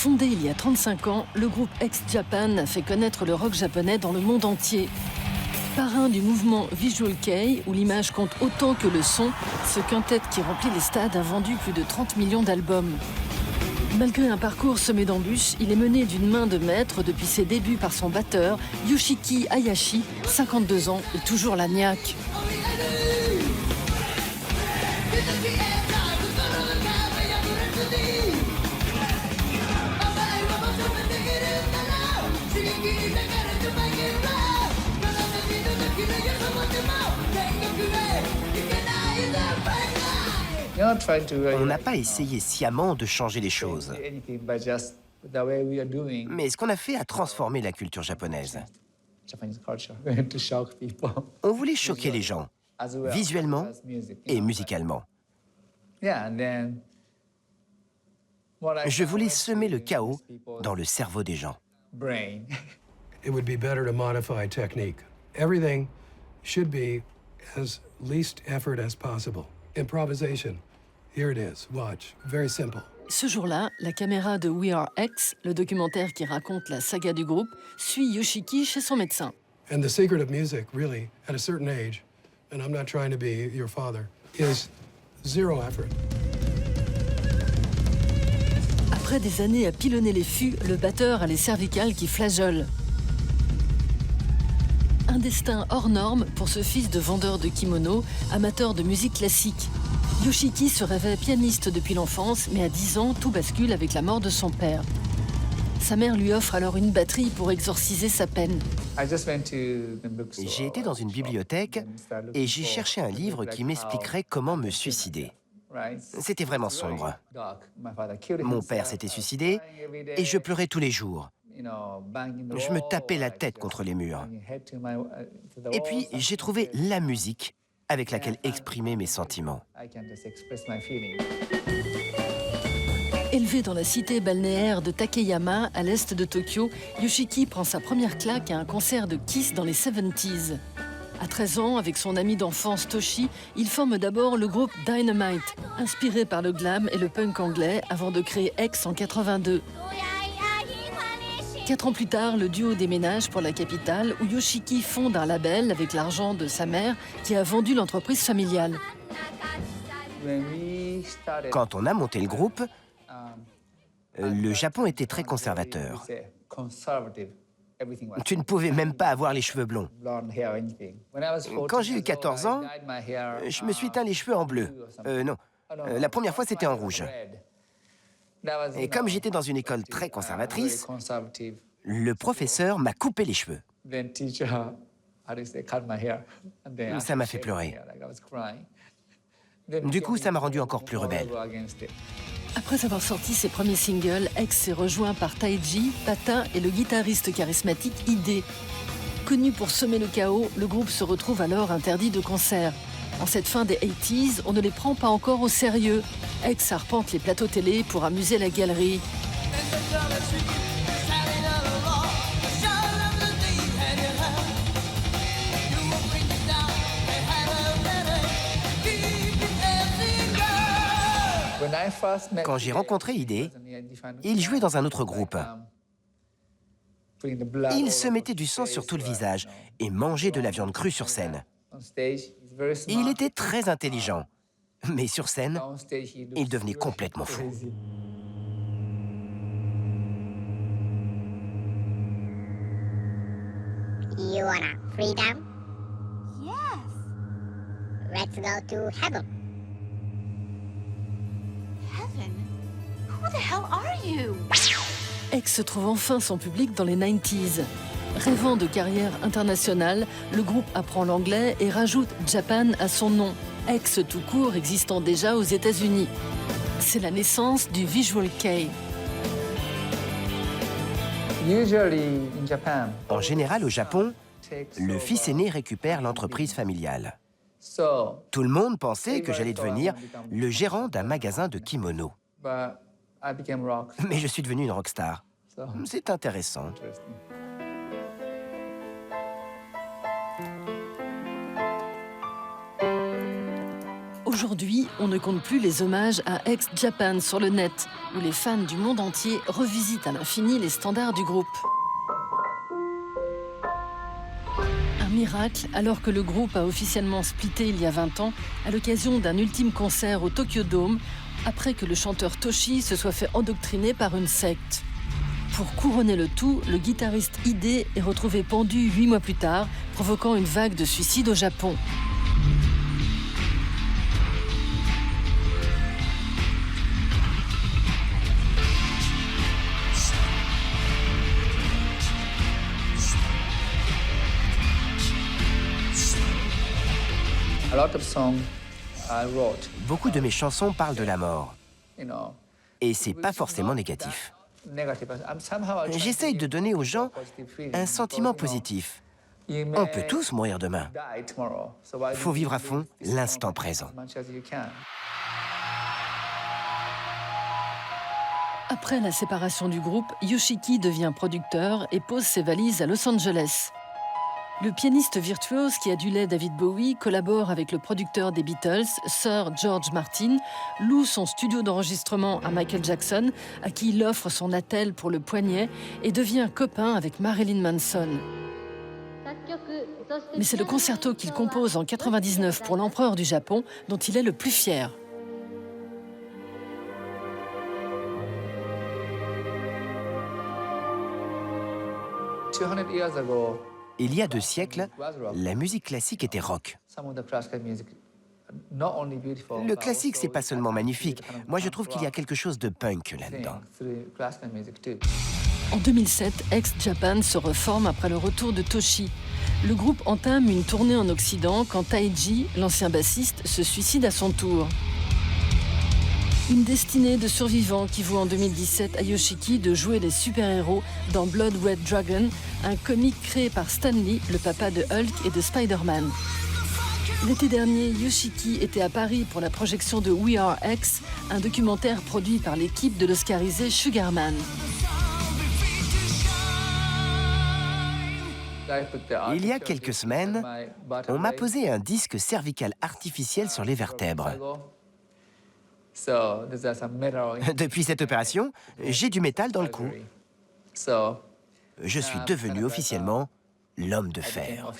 Fondé il y a 35 ans, le groupe X-Japan a fait connaître le rock japonais dans le monde entier. Parrain du mouvement Visual Kei, où l'image compte autant que le son, ce quintet qui remplit les stades a vendu plus de 30 millions d'albums. Malgré un parcours semé d'embûches, il est mené d'une main de maître depuis ses débuts par son batteur, Yoshiki Hayashi, 52 ans et toujours la niaque. On n'a pas essayé sciemment de changer les choses. Mais ce qu'on a fait a transformé la culture japonaise. On voulait choquer les gens, visuellement et musicalement. Je voulais semer le chaos dans le cerveau des gens. It would be better to modify technique. Everything should be as least effort as possible. Improvisation. Here it is. Watch. Very simple. Ce jour-là, la caméra de We Are X, le documentaire qui raconte la saga du groupe, suit Yoshiki chez son médecin. And the secret of music, really, at a certain age, and I'm not trying to be your father, is zero effort. Après des années à pilonner les fûts, le batteur a les cervicales qui flageolent. Un destin hors norme pour ce fils de vendeur de kimono, amateur de musique classique. Yoshiki se réveille pianiste depuis l'enfance, mais à 10 ans, tout bascule avec la mort de son père. Sa mère lui offre alors une batterie pour exorciser sa peine. J'ai été dans une bibliothèque et j'ai cherché un livre qui m'expliquerait comment me suicider. C'était vraiment sombre. Mon père s'était suicidé et je pleurais tous les jours. Je me tapais la tête contre les murs. Et puis, j'ai trouvé la musique avec laquelle exprimer mes sentiments. Élevé dans la cité balnéaire de Takeyama, à l'est de Tokyo, Yoshiki prend sa première claque à un concert de Kiss dans les 70s. À 13 ans, avec son ami d'enfance Toshi, il forme d'abord le groupe Dynamite, inspiré par le glam et le punk anglais, avant de créer X en 82. 4 ans plus tard, le duo déménage pour la capitale, où Yoshiki fonde un label avec l'argent de sa mère, qui a vendu l'entreprise familiale. Quand on a monté le groupe, le Japon était très conservateur. Tu ne pouvais même pas avoir les cheveux blonds. Quand j'ai eu 14 ans, je me suis teint les cheveux en bleu. Non, la première fois, c'était en rouge. Et comme j'étais dans une école très conservatrice, le professeur m'a coupé les cheveux. Ça m'a fait pleurer. Du coup, ça m'a rendu encore plus rebelle. Après avoir sorti ses premiers singles, X est rejoint par Taiji, Pata et le guitariste charismatique Ide. Connu pour semer le chaos, le groupe se retrouve alors interdit de concert. En cette fin des 80s, on ne les prend pas encore au sérieux. X arpente les plateaux télé pour amuser la galerie. Quand j'ai rencontré Ide, il jouait dans un autre groupe. Il se mettait du sang sur tout le visage et mangeait de la viande crue sur scène. Il était très intelligent, mais sur scène, il devenait complètement fou. You wanna freedom? Yes. Let's go to heaven. Heaven? Who the hell are you? X trouve enfin son public dans les 90s. Rêvant de carrière internationale, le groupe apprend l'anglais et rajoute Japan à son nom, X tout court existant déjà aux États-Unis. C'est la naissance du Visual Kei. En général, au Japon, le fils aîné récupère l'entreprise familiale. Tout le monde pensait que j'allais devenir le gérant d'un magasin de kimonos. Mais je suis devenu une rockstar. C'est intéressant. Aujourd'hui, on ne compte plus les hommages à ex-Japan sur le net, où les fans du monde entier revisitent à l'infini les standards du groupe. Un miracle, alors que le groupe a officiellement splitté il y a 20 ans, à l'occasion d'un ultime concert au Tokyo Dome, après que le chanteur Toshi se soit fait endoctriner par une secte. Pour couronner le tout, le guitariste Hide est retrouvé pendu 8 mois plus tard, provoquant une vague de suicides au Japon. Beaucoup de mes chansons parlent de la mort. Et c'est pas forcément négatif. J'essaye de donner aux gens un sentiment positif. On peut tous mourir demain. Faut vivre à fond l'instant présent. Après la séparation du groupe, Yoshiki devient producteur et pose ses valises à Los Angeles. Le pianiste virtuose qui adulait David Bowie collabore avec le producteur des Beatles, Sir George Martin, loue son studio d'enregistrement à Michael Jackson, à qui il offre son attelle pour le poignet, et devient copain avec Marilyn Manson. Mais c'est le concerto qu'il compose en 99 pour l'empereur du Japon dont il est le plus fier. Il y a 2 siècles, la musique classique était rock. Le classique, c'est pas seulement magnifique. Moi, je trouve qu'il y a quelque chose de punk là-dedans. En 2007, ex-Japan se reforme après le retour de Toshi. Le groupe entame une tournée en Occident quand Taiji, l'ancien bassiste, se suicide à son tour. Une destinée de survivants qui vaut en 2017 à Yoshiki de jouer les super-héros dans Blood Red Dragon, un comic créé par Stan Lee, le papa de Hulk et de Spider-Man. L'été dernier, Yoshiki était à Paris pour la projection de We Are X, un documentaire produit par l'équipe de l'oscarisé Sugarman. Il y a quelques semaines, on m'a posé un disque cervical artificiel sur les vertèbres. Depuis cette opération, j'ai du métal dans le cou. Je suis devenu officiellement l'homme de fer.